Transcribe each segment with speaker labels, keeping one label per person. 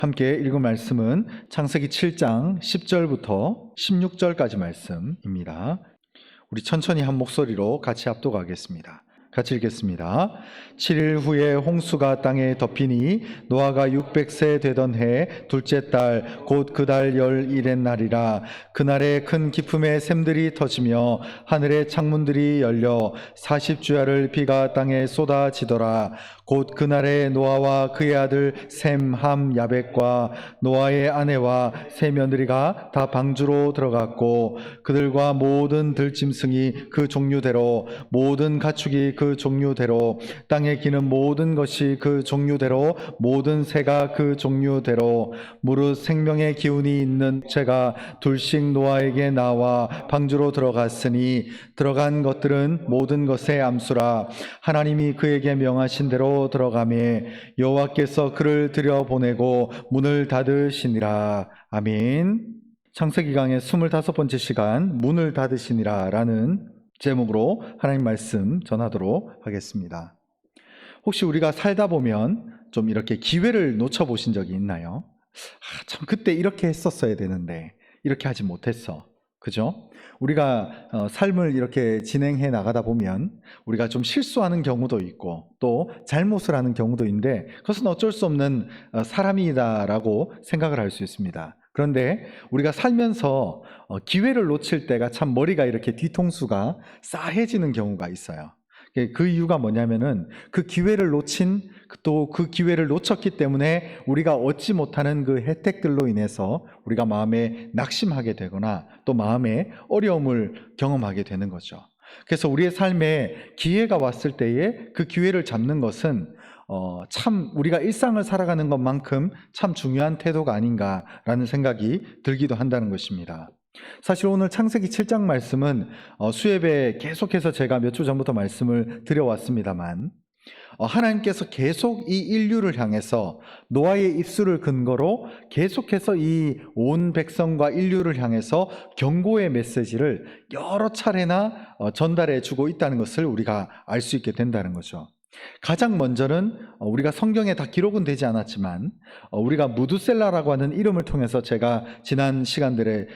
Speaker 1: 함께 읽은 말씀은 창세기 7장 10절부터 16절까지 말씀입니다. 우리 천천히 한 목소리로 같이 합독하겠습니다. 같이 읽겠습니다. 7일 후에 홍수가 땅에 덮이니 노아가 600세 되던 해 둘째 달 곧 그 달 11의 날이라. 그날에 큰 기품의 샘들이 터지며 하늘의 창문들이 열려 40주야를 비가 땅에 쏟아지더라. 곧 그날에 노아와 그의 아들 셈, 함, 야벳과 노아의 아내와 세 며느리가 다 방주로 들어갔고 그들과 모든 들짐승이 그 종류대로 모든 가축이 그 종류대로 땅에 기는 모든 것이 그 종류대로 모든 새가 그 종류대로 무릇 생명의 기운이 있는 새가 둘씩 노아에게 나와 방주로 들어갔으니 들어간 것들은 모든 것의 암수라. 하나님이 그에게 명하신 대로 들어가매 여호와께서 그를 들여보내고 문을 닫으시니라. 아멘. 창세기 강의 25번째 시간 문을 닫으시니라 라는 제목으로 하나님 말씀 전하도록 하겠습니다. 혹시 우리가 살다 보면 좀 이렇게 기회를 놓쳐보신 적이 있나요? 참 그때 이렇게 했었어야 되는데 이렇게 하지 못했어. 그죠? 우리가 삶을 이렇게 진행해 나가다 보면 우리가 좀 실수하는 경우도 있고 또 잘못을 하는 경우도 있는데 그것은 어쩔 수 없는 사람이다라고 생각을 할 수 있습니다. 그런데 우리가 살면서 기회를 놓칠 때가 참 머리가 이렇게 뒤통수가 싸해지는 경우가 있어요. 그 이유가 뭐냐면은 그 기회를 놓친 또 그 기회를 놓쳤기 때문에 우리가 얻지 못하는 그 혜택들로 인해서 우리가 마음에 낙심하게 되거나 또 마음에 어려움을 경험하게 되는 거죠. 그래서 우리의 삶에 기회가 왔을 때에 그 기회를 잡는 것은 참 우리가 일상을 살아가는 것만큼 참 중요한 태도가 아닌가라는 생각이 들기도 한다는 것입니다. 사실 오늘 창세기 7장 말씀은 수협에 계속해서 제가 몇 주 전부터 말씀을 드려왔습니다만 하나님께서 계속 이 인류를 향해서 노아의 입술을 근거로 계속해서 이 온 백성과 인류를 향해서 경고의 메시지를 여러 차례나 전달해 주고 있다는 것을 우리가 알 수 있게 된다는 거죠. 가장 먼저는 우리가 성경에 다 기록은 되지 않았지만 우리가 무두셀라라고 하는 이름을 통해서 제가 지난 시간들을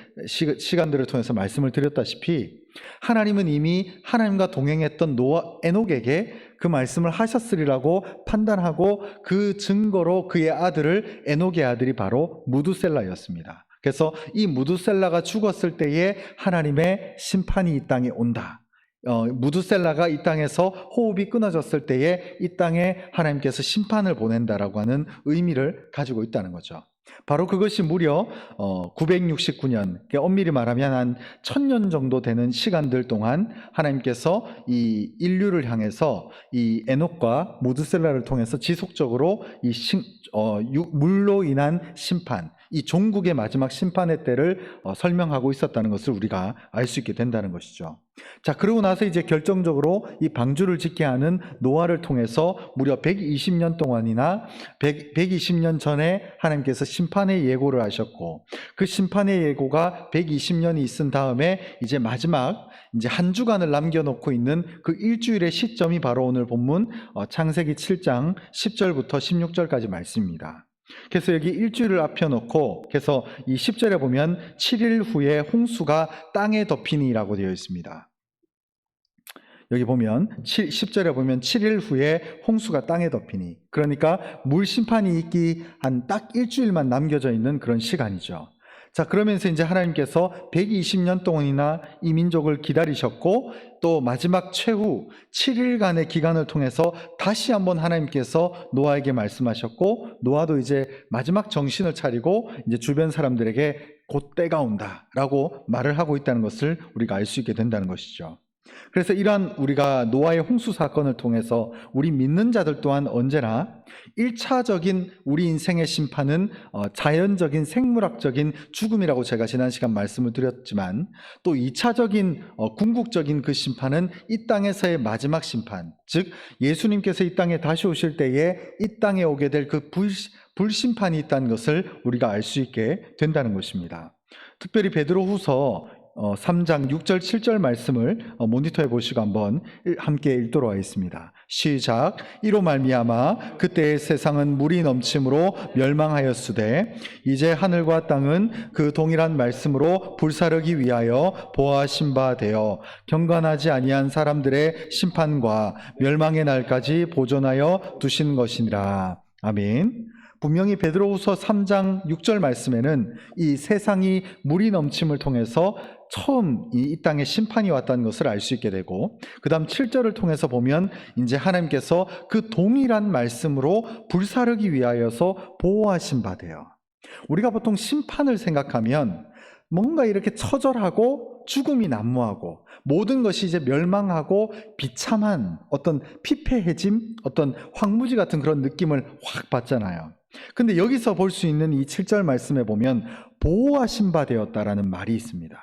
Speaker 1: 통해서 말씀을 드렸다시피 하나님은 이미 하나님과 동행했던 에녹에게 그 말씀을 하셨으리라고 판단하고 그 증거로 그의 아들을 에녹의 아들이 바로 무두셀라였습니다. 그래서 이 무두셀라가 죽었을 때에 하나님의 심판이 이 땅에 온다. 무두셀라가 이 땅에서 호흡이 끊어졌을 때에 이 땅에 하나님께서 심판을 보낸다라고 하는 의미를 가지고 있다는 거죠. 바로 그것이 무려 969년, 엄밀히 말하면 한 1000년 정도 되는 시간들 동안 하나님께서 이 인류를 향해서 이 에녹과 무두셀라를 통해서 지속적으로 이 물로 인한 심판, 이 종국의 마지막 심판의 때를 설명하고 있었다는 것을 우리가 알 수 있게 된다는 것이죠. 자, 그러고 나서 이제 결정적으로 이 방주를 짓게 하는 노아를 통해서 무려 120년 동안이나 120년 전에 하나님께서 심판의 예고를 하셨고 그 심판의 예고가 120년이 있은 다음에 이제 마지막 이제 한 주간을 남겨놓고 있는 그 일주일의 시점이 바로 오늘 본문 창세기 7장 10절부터 16절까지 말씀입니다. 그래서 여기 일주일을 앞혀놓고 그래서 이 10절에 보면 7일 후에 홍수가 땅에 덮이니라고 되어 있습니다. 여기 보면 10절에 보면 7일 후에 홍수가 땅에 덮이니, 그러니까 물 심판이 있기 한 딱 일주일만 남겨져 있는 그런 시간이죠. 자, 그러면서 이제 하나님께서 120년 동안이나 이 민족을 기다리셨고 또 마지막 최후 7일간의 기간을 통해서 다시 한번 하나님께서 노아에게 말씀하셨고 노아도 이제 마지막 정신을 차리고 이제 주변 사람들에게 곧 때가 온다라고 말을 하고 있다는 것을 우리가 알 수 있게 된다는 것이죠. 그래서 이러한 우리가 노아의 홍수 사건을 통해서 우리 믿는 자들 또한 언제나 1차적인 우리 인생의 심판은 자연적인 생물학적인 죽음이라고 제가 지난 시간 말씀을 드렸지만 또 2차적인 궁극적인 그 심판은 이 땅에서의 마지막 심판, 즉 예수님께서 이 땅에 다시 오실 때에 이 땅에 오게 될 그 불심판이 있다는 것을 우리가 알 수 있게 된다는 것입니다. 특별히 베드로후서 3장 6절 7절 말씀을 모니터해 보시고 한번 함께 읽도록 하겠습니다. 시작. 이로 말미암아 그때의 세상은 물이 넘침으로 멸망하였으되 이제 하늘과 땅은 그 동일한 말씀으로 불사르기 위하여 보아하신 바 되어 경건하지 아니한 사람들의 심판과 멸망의 날까지 보존하여 두신 것이니라. 아멘. 분명히 베드로후서 3장 6절 말씀에는 이 세상이 물이 넘침을 통해서 처음 이 땅에 심판이 왔다는 것을 알 수 있게 되고, 그 다음 7절을 통해서 보면 이제 하나님께서 그 동일한 말씀으로 불사르기 위하여서 보호하신 바 돼요. 우리가 보통 심판을 생각하면 뭔가 이렇게 처절하고 죽음이 난무하고 모든 것이 이제 멸망하고 비참한 어떤 피폐해짐, 어떤 황무지 같은 그런 느낌을 확 받잖아요. 근데 여기서 볼 수 있는 이 7절 말씀에 보면 보호하신 바 되었다라는 말이 있습니다.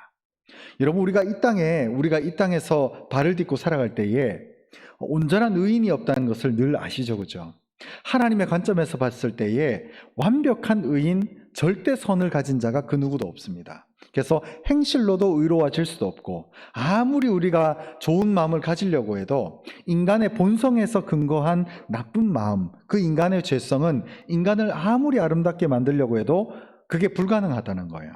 Speaker 1: 여러분, 우리가 이 땅에서 발을 딛고 살아갈 때에 온전한 의인이 없다는 것을 늘 아시죠, 그죠? 하나님의 관점에서 봤을 때에 완벽한 의인, 절대 선을 가진 자가 그 누구도 없습니다. 그래서 행실로도 의로워질 수도 없고, 아무리 우리가 좋은 마음을 가지려고 해도 인간의 본성에서 근거한 나쁜 마음, 그 인간의 죄성은 인간을 아무리 아름답게 만들려고 해도 그게 불가능하다는 거예요.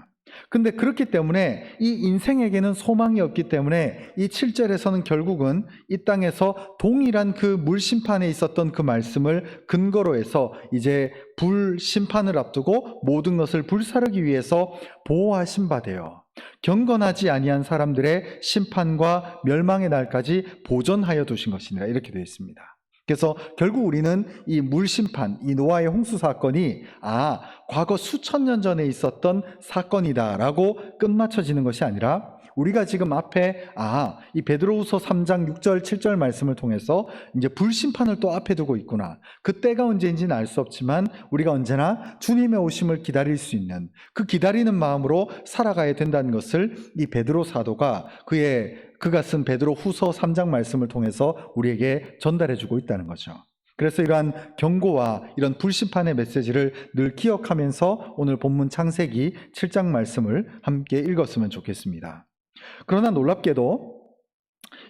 Speaker 1: 근데 그렇기 때문에 이 인생에게는 소망이 없기 때문에 이 7절에서는 결국은 이 땅에서 동일한 그 물심판에 있었던 그 말씀을 근거로 해서 이제 불심판을 앞두고 모든 것을 불사르기 위해서 보호하신 바 되어 경건하지 아니한 사람들의 심판과 멸망의 날까지 보존하여 두신 것이니라, 이렇게 되어 있습니다. 그래서 결국 우리는 이 물심판, 이 노아의 홍수 사건이 과거 수천 년 전에 있었던 사건이다라고 끝마쳐지는 것이 아니라, 우리가 지금 앞에 이 베드로후서 3장 6절 7절 말씀을 통해서 이제 불심판을 또 앞에 두고 있구나. 그때가 언제인지는 알 수 없지만 우리가 언제나 주님의 오심을 기다릴 수 있는 그 기다리는 마음으로 살아가야 된다는 것을 이 베드로 사도가 그가 쓴 베드로후서 3장 말씀을 통해서 우리에게 전달해 주고 있다는 거죠. 그래서 이러한 경고와 이런 불심판의 메시지를 늘 기억하면서 오늘 본문 창세기 7장 말씀을 함께 읽었으면 좋겠습니다. 그러나 놀랍게도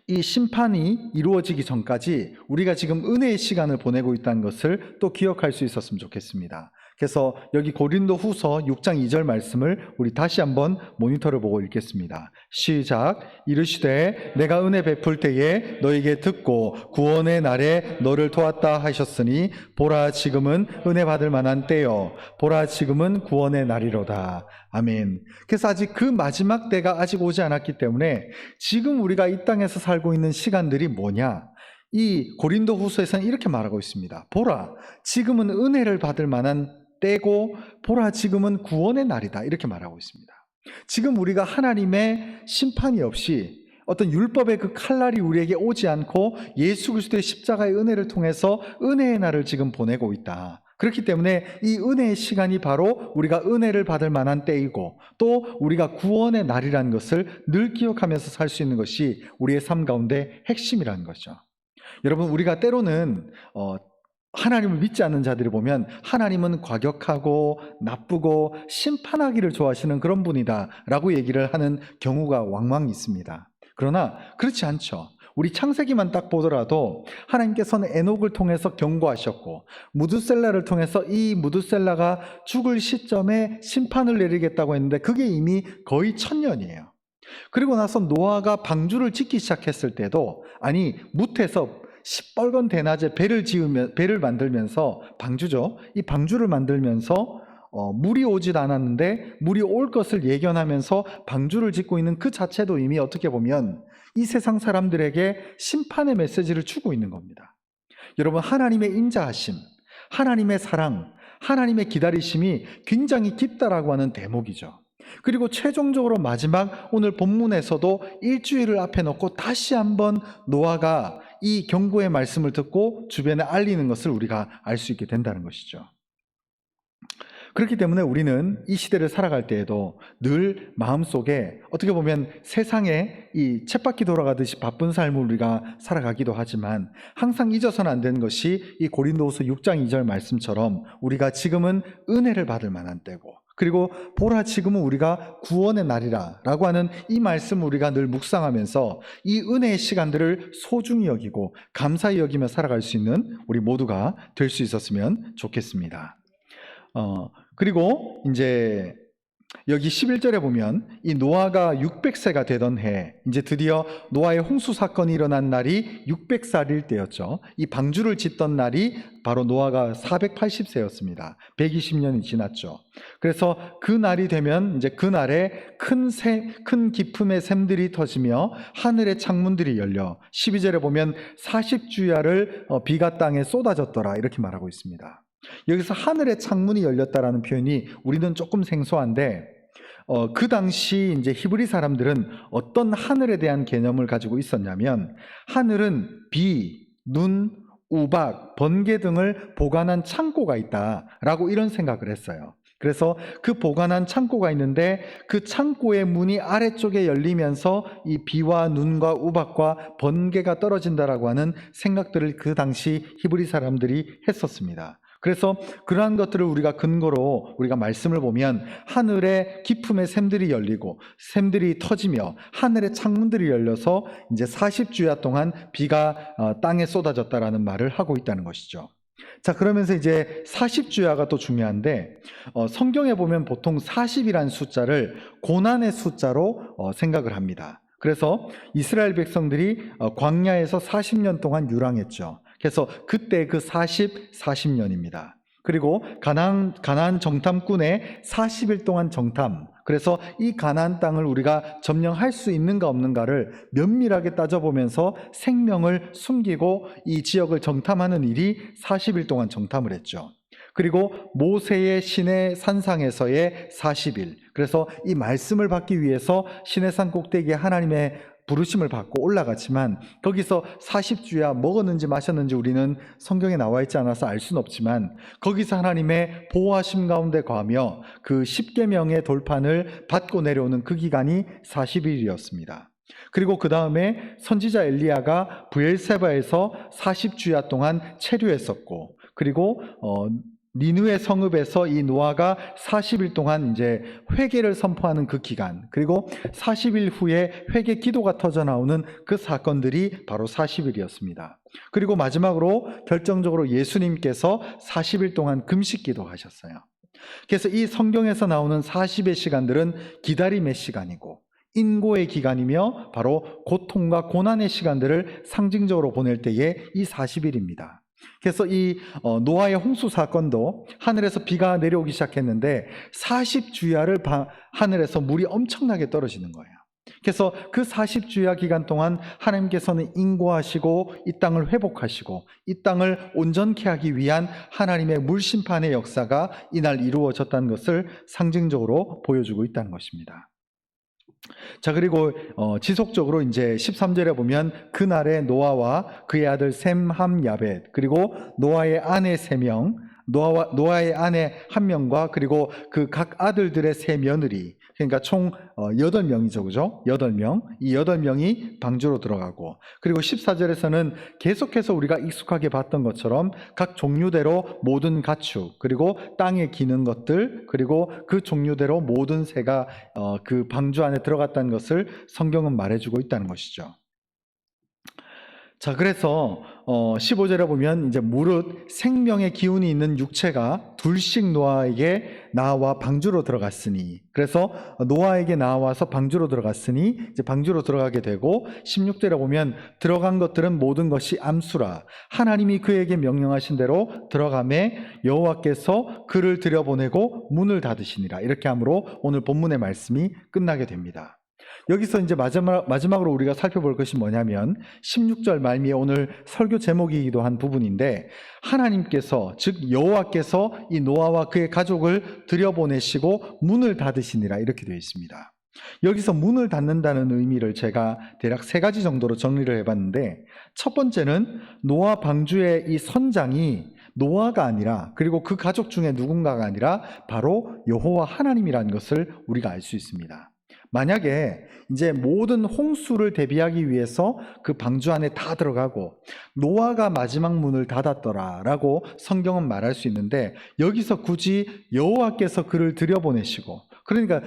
Speaker 1: 이 심판이 이루어지기 전까지 우리가 지금 은혜의 시간을 보내고 있다는 것을 또 기억할 수 있었으면 좋겠습니다. 그래서 여기 고린도 후서 6장 2절 말씀을 우리 다시 한번 모니터를 보고 읽겠습니다. 시작. 이르시되 내가 은혜 베풀 때에 너에게 듣고 구원의 날에 너를 도왔다 하셨으니 보라 지금은 은혜 받을 만한 때요 보라 지금은 구원의 날이로다. 아멘. 그래서 아직 그 마지막 때가 아직 오지 않았기 때문에 지금 우리가 이 땅에서 살고 있는 시간들이 뭐냐? 이 고린도 후서에서는 이렇게 말하고 있습니다. 보라 지금은 은혜를 받을 만한 때고 보라 지금은 구원의 날이다, 이렇게 말하고 있습니다. 지금 우리가 하나님의 심판이 없이 어떤 율법의 그 칼날이 우리에게 오지 않고 예수 그리스도의 십자가의 은혜를 통해서 은혜의 날을 지금 보내고 있다. 그렇기 때문에 이 은혜의 시간이 바로 우리가 은혜를 받을 만한 때이고 또 우리가 구원의 날이라는 것을 늘 기억하면서 살 수 있는 것이 우리의 삶 가운데 핵심이라는 거죠. 여러분, 우리가 때로는 하나님을 믿지 않는 자들이 보면 하나님은 과격하고 나쁘고 심판하기를 좋아하시는 그런 분이다 라고 얘기를 하는 경우가 왕왕 있습니다. 그러나 그렇지 않죠. 우리 창세기만 딱 보더라도 하나님께서는 에녹을 통해서 경고하셨고 무드셀라를 통해서 이 무드셀라가 죽을 시점에 심판을 내리겠다고 했는데 그게 이미 거의 1000년이에요. 그리고 나서 노아가 방주를 짓기 시작했을 때도 무태서 시뻘건 대낮에 배를 만들면서 방주죠. 이 방주를 만들면서 물이 오질 않았는데 물이 올 것을 예견하면서 방주를 짓고 있는 그 자체도 이미 어떻게 보면 이 세상 사람들에게 심판의 메시지를 주고 있는 겁니다. 여러분, 하나님의 인자하심, 하나님의 사랑, 하나님의 기다리심이 굉장히 깊다라고 하는 대목이죠. 그리고 최종적으로 마지막 오늘 본문에서도 일주일을 앞에 놓고 다시 한번 노아가 이 경고의 말씀을 듣고 주변에 알리는 것을 우리가 알 수 있게 된다는 것이죠. 그렇기 때문에 우리는 이 시대를 살아갈 때에도 늘 마음속에 어떻게 보면 세상에 이 쳇바퀴 돌아가듯이 바쁜 삶을 우리가 살아가기도 하지만 항상 잊어서는 안 되는 것이 이 고린도후서 6장 2절 말씀처럼 우리가 지금은 은혜를 받을 만한 때고, 그리고 보라 지금은 우리가 구원의 날이라 라고 하는 이 말씀을 우리가 늘 묵상하면서 이 은혜의 시간들을 소중히 여기고 감사히 여기며 살아갈 수 있는 우리 모두가 될 수 있었으면 좋겠습니다. 그리고 이제 여기 11절에 보면 이 노아가 600세가 되던 해, 이제 드디어 노아의 홍수 사건이 일어난 날이 600살일 때였죠. 이 방주를 짓던 날이 바로 노아가 480세였습니다. 120년이 지났죠. 그래서 그 날이 되면 이제 그 날에 큰 기품의 샘들이 터지며 하늘의 창문들이 열려 12절에 보면 40주야를 비가 땅에 쏟아졌더라 이렇게 말하고 있습니다. 여기서 하늘의 창문이 열렸다라는 표현이 우리는 조금 생소한데 그 당시 이제 히브리 사람들은 어떤 하늘에 대한 개념을 가지고 있었냐면 하늘은 비, 눈, 우박, 번개 등을 보관한 창고가 있다라고 이런 생각을 했어요. 그래서 그 보관한 창고가 있는데 그 창고의 문이 아래쪽에 열리면서 이 비와 눈과 우박과 번개가 떨어진다라고 하는 생각들을 그 당시 히브리 사람들이 했었습니다. 그래서 그러한 것들을 우리가 근거로 우리가 말씀을 보면 하늘의 기품의 샘들이 열리고 샘들이 터지며 하늘의 창문들이 열려서 이제 40주야 동안 비가 땅에 쏟아졌다라는 말을 하고 있다는 것이죠. 자, 그러면서 이제 40주야가 또 중요한데 성경에 보면 보통 40이라는 숫자를 고난의 숫자로 생각을 합니다. 그래서 이스라엘 백성들이 광야에서 40년 동안 유랑했죠. 그래서 그때 그 40년입니다. 그리고 가나안 정탐꾼의 40일 동안 정탐. 그래서 이 가나안 땅을 우리가 점령할 수 있는가 없는가를 면밀하게 따져보면서 생명을 숨기고 이 지역을 정탐하는 일이 40일 동안 정탐을 했죠. 그리고 모세의 시내 산상에서의 40일. 그래서 이 말씀을 받기 위해서 시내산 꼭대기에 하나님의 부르심을 받고 올라갔지만 거기서 40주야 먹었는지 마셨는지 우리는 성경에 나와 있지 않아서 알 수는 없지만 거기서 하나님의 보호하심 가운데 거하며 그 10계명의 돌판을 받고 내려오는 그 기간이 40일이었습니다. 그리고 그 다음에 선지자 엘리야가 브엘세바에서 40주야 동안 체류했었고, 그리고 니느웨 성읍에서 이 노아가 40일 동안 이제 회개를 선포하는 그 기간, 그리고 40일 후에 회개 기도가 터져 나오는 그 사건들이 바로 40일이었습니다. 그리고 마지막으로 결정적으로 예수님께서 40일 동안 금식 기도하셨어요. 그래서 이 성경에서 나오는 40의 시간들은 기다림의 시간이고 인고의 기간이며 바로 고통과 고난의 시간들을 상징적으로 보낼 때에 이 40일입니다. 그래서 이 노아의 홍수 사건도 하늘에서 비가 내려오기 시작했는데 40주야를 하늘에서 물이 엄청나게 떨어지는 거예요. 그래서 그 40주야 기간 동안 하나님께서는 인고하시고 이 땅을 회복하시고 이 땅을 온전케 하기 위한 하나님의 물심판의 역사가 이날 이루어졌다는 것을 상징적으로 보여주고 있다는 것입니다. 자, 그리고 지속적으로 이제 13절에 보면 그날에 노아와 그의 아들 셈, 함, 야벳, 그리고 노아의 아내 3명, 노아의 아내 1명과 그리고 그 각 아들들의 3며느리, 그러니까 총 8명이죠. 그죠? 8명. 이 8명이 방주로 들어가고, 그리고 14절에서는 계속해서 우리가 익숙하게 봤던 것처럼 각 종류대로 모든 가축, 그리고 땅에 기는 것들, 그리고 그 종류대로 모든 새가 그 방주 안에 들어갔다는 것을 성경은 말해주고 있다는 것이죠. 자, 그래서 15절에 보면 이제 무릇 생명의 기운이 있는 육체가 둘씩 노아에게 나와 방주로 들어갔으니, 그래서 노아에게 나와서 방주로 들어갔으니 이제 방주로 들어가게 되고, 16절에 보면 들어간 것들은 모든 것이 암수라 하나님이 그에게 명령하신 대로 들어가매 여호와께서 그를 들여보내고 문을 닫으시니라, 이렇게 함으로 오늘 본문의 말씀이 끝나게 됩니다. 여기서 이제 마지막으로 우리가 살펴볼 것이 뭐냐면 16절 말미에 오늘 설교 제목이기도 한 부분인데, 하나님께서 즉 여호와께서 이 노아와 그의 가족을 들여보내시고 문을 닫으시니라, 이렇게 되어 있습니다. 여기서 문을 닫는다는 의미를 제가 대략 3가지 정도로 정리를 해봤는데, 첫 번째는 노아 방주의 이 선장이 노아가 아니라, 그리고 그 가족 중에 누군가가 아니라 바로 여호와 하나님이라는 것을 우리가 알 수 있습니다. 만약에 이제 모든 홍수를 대비하기 위해서 그 방주 안에 다 들어가고 노아가 마지막 문을 닫았더라라고 성경은 말할 수 있는데, 여기서 굳이 여호와께서 그를 들여보내시고, 그러니까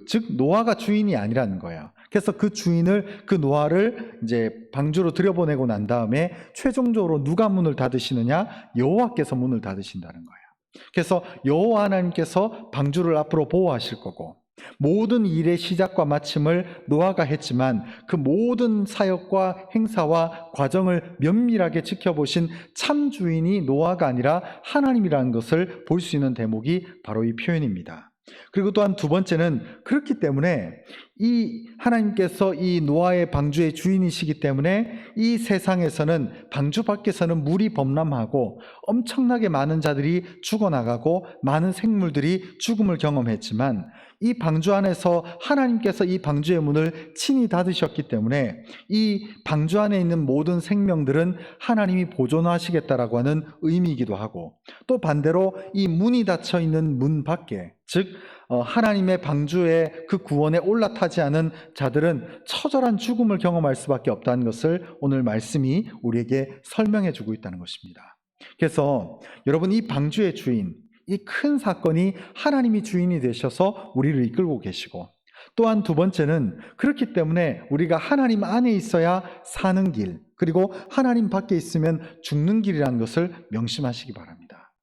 Speaker 1: 즉 노아가 주인이 아니라는 거예요. 그래서 그 주인을, 그 노아를 이제 방주로 들여보내고 난 다음에 최종적으로 누가 문을 닫으시느냐? 여호와께서 문을 닫으신다는 거예요. 그래서 여호와 하나님께서 방주를 앞으로 보호하실 거고, 모든 일의 시작과 마침을 노아가 했지만 그 모든 사역과 행사와 과정을 면밀하게 지켜보신 참 주인이 노아가 아니라 하나님이라는 것을 볼 수 있는 대목이 바로 이 표현입니다. 그리고 또한 두 번째는, 그렇기 때문에 이 하나님께서 이 노아의 방주의 주인이시기 때문에 이 세상에서는, 방주 밖에서는 물이 범람하고 엄청나게 많은 자들이 죽어나가고 많은 생물들이 죽음을 경험했지만, 이 방주 안에서 하나님께서 이 방주의 문을 친히 닫으셨기 때문에 이 방주 안에 있는 모든 생명들은 하나님이 보존하시겠다라고 하는 의미이기도 하고, 또 반대로 이 문이 닫혀 있는 문 밖에, 즉 하나님의 방주에 그 구원에 올라타지 않은 자들은 처절한 죽음을 경험할 수밖에 없다는 것을 오늘 말씀이 우리에게 설명해 주고 있다는 것입니다. 그래서 여러분, 이 방주의 주인, 이 큰 사건이 하나님이 주인이 되셔서 우리를 이끌고 계시고, 또한 두 번째는, 그렇기 때문에 우리가 하나님 안에 있어야 사는 길, 그리고 하나님 밖에 있으면 죽는 길이라는 것을 명심하시기 바랍니다.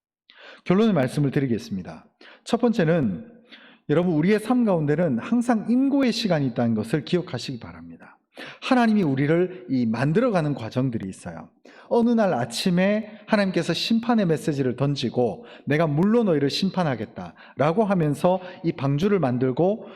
Speaker 1: 결론의 말씀을 드리겠습니다. 첫 번째는, 여러분, 우리의 삶 가운데는 항상 인고의 시간이 있다는 것을 기억하시기 바랍니다. 하나님이 우리를 만들어가는 과정들이 있어요. 어느 날 아침에 하나님께서 심판의 메시지를 던지고 내가 물로 너희를 심판하겠다라고 하면서 이 방주를 만들고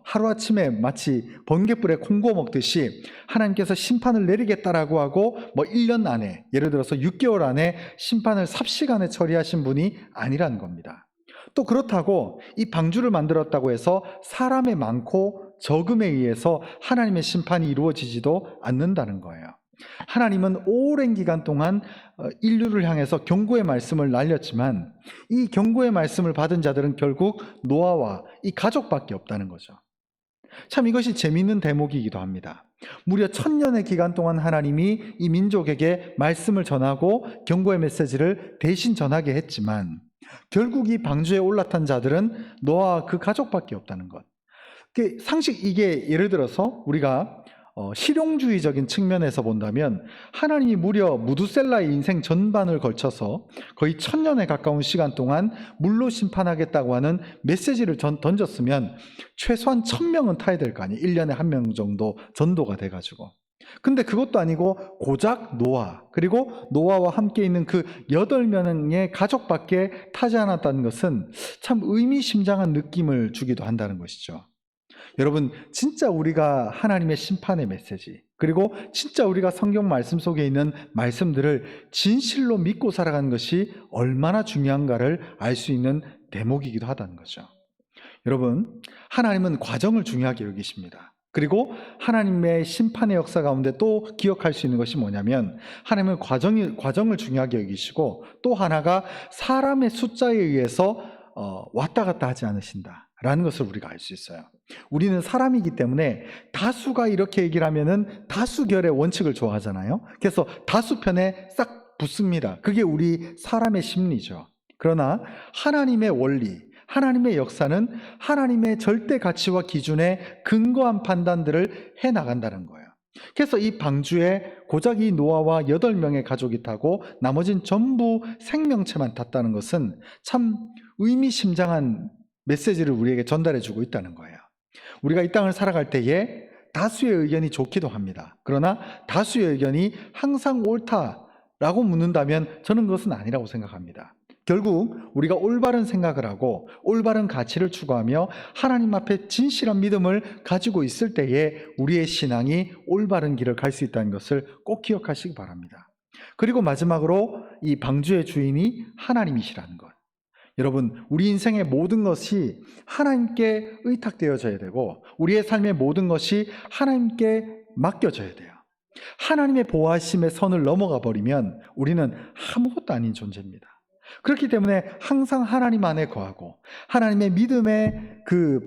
Speaker 1: 하루아침에 마치 번갯불에 콩 구워 먹듯이 하나님께서 심판을 내리겠다라고 하고 1년 안에, 예를 들어서 6개월 안에 심판을 삽시간에 처리하신 분이 아니라는 겁니다. 또 그렇다고 이 방주를 만들었다고 해서 사람의 많고 적음에 의해서 하나님의 심판이 이루어지지도 않는다는 거예요. 하나님은 오랜 기간 동안 인류를 향해서 경고의 말씀을 날렸지만 이 경고의 말씀을 받은 자들은 결국 노아와 이 가족밖에 없다는 거죠. 참 이것이 재미있는 대목이기도 합니다. 무려 1000년의 기간 동안 하나님이 이 민족에게 말씀을 전하고 경고의 메시지를 대신 전하게 했지만 결국 이 방주에 올라탄 자들은 노아와 그 가족밖에 없다는 것. 상식, 이게 예를 들어서 우리가 실용주의적인 측면에서 본다면 하나님이 무려 무두셀라의 인생 전반을 걸쳐서 거의 1000년에 가까운 시간 동안 물로 심판하겠다고 하는 메시지를 던졌으면 최소한 1000명은 타야 될 거 아니에요. 1년에 1명 정도 전도가 돼가지고. 근데 그것도 아니고 고작 노아, 그리고 노아와 함께 있는 그 8명의 가족밖에 타지 않았다는 것은 참 의미심장한 느낌을 주기도 한다는 것이죠. 여러분, 진짜 우리가 하나님의 심판의 메시지, 그리고 진짜 우리가 성경 말씀 속에 있는 말씀들을 진실로 믿고 살아가는 것이 얼마나 중요한가를 알 수 있는 대목이기도 하다는 거죠. 여러분, 하나님은 과정을 중요하게 여기십니다. 그리고 하나님의 심판의 역사 가운데 또 기억할 수 있는 것이 뭐냐면, 하나님은 과정을 중요하게 여기시고, 또 하나가 사람의 숫자에 의해서 왔다 갔다 하지 않으신다라는 것을 우리가 알 수 있어요. 우리는 사람이기 때문에 다수가 이렇게 얘기를 하면은 다수결의 원칙을 좋아하잖아요. 그래서 다수 편에 싹 붙습니다. 그게 우리 사람의 심리죠. 그러나 하나님의 원리, 하나님의 역사는 하나님의 절대 가치와 기준에 근거한 판단들을 해나간다는 거예요. 그래서 이 방주에 고작 이 노아와 8명의 가족이 타고 나머진 전부 생명체만 탔다는 것은 참 의미심장한 메시지를 우리에게 전달해주고 있다는 거예요. 우리가 이 땅을 살아갈 때에 다수의 의견이 좋기도 합니다. 그러나 다수의 의견이 항상 옳다라고 묻는다면 저는 그것은 아니라고 생각합니다. 결국 우리가 올바른 생각을 하고 올바른 가치를 추구하며 하나님 앞에 진실한 믿음을 가지고 있을 때에 우리의 신앙이 올바른 길을 갈 수 있다는 것을 꼭 기억하시기 바랍니다. 그리고 마지막으로 이 방주의 주인이 하나님이시라는 것. 여러분, 우리 인생의 모든 것이 하나님께 의탁되어져야 되고 우리의 삶의 모든 것이 하나님께 맡겨져야 돼요. 하나님의 보호하심의 선을 넘어가 버리면 우리는 아무것도 아닌 존재입니다. 그렇기 때문에 항상 하나님 안에 거하고 하나님의 믿음의 그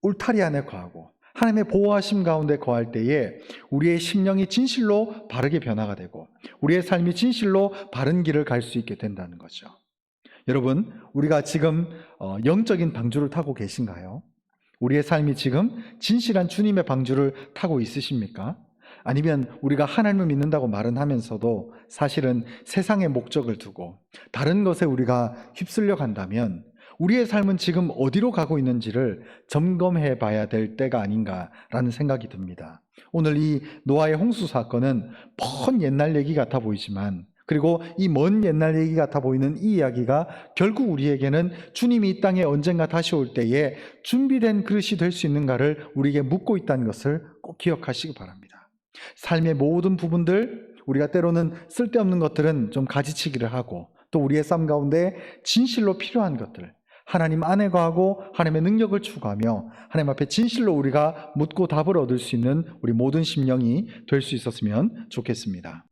Speaker 1: 울타리 안에 거하고 하나님의 보호하심 가운데 거할 때에 우리의 심령이 진실로 바르게 변화가 되고 우리의 삶이 진실로 바른 길을 갈 수 있게 된다는 거죠. 여러분, 우리가 지금 영적인 방주를 타고 계신가요? 우리의 삶이 지금 진실한 주님의 방주를 타고 있으십니까? 아니면 우리가 하나님을 믿는다고 말은 하면서도 사실은 세상의 목적을 두고 다른 것에 우리가 휩쓸려 간다면 우리의 삶은 지금 어디로 가고 있는지를 점검해 봐야 될 때가 아닌가라는 생각이 듭니다. 오늘 이 노아의 홍수 사건은 먼 옛날 얘기 같아 보이지만, 그리고 이 먼 옛날 얘기 같아 보이는 이 이야기가 결국 우리에게는 주님이 이 땅에 언젠가 다시 올 때에 준비된 그릇이 될 수 있는가를 우리에게 묻고 있다는 것을 꼭 기억하시기 바랍니다. 삶의 모든 부분들, 우리가 때로는 쓸데없는 것들은 좀 가지치기를 하고, 또 우리의 삶 가운데 진실로 필요한 것들, 하나님 안에 거하고 하나님의 능력을 추구하며 하나님 앞에 진실로 우리가 묻고 답을 얻을 수 있는 우리 모든 심령이 될 수 있었으면 좋겠습니다.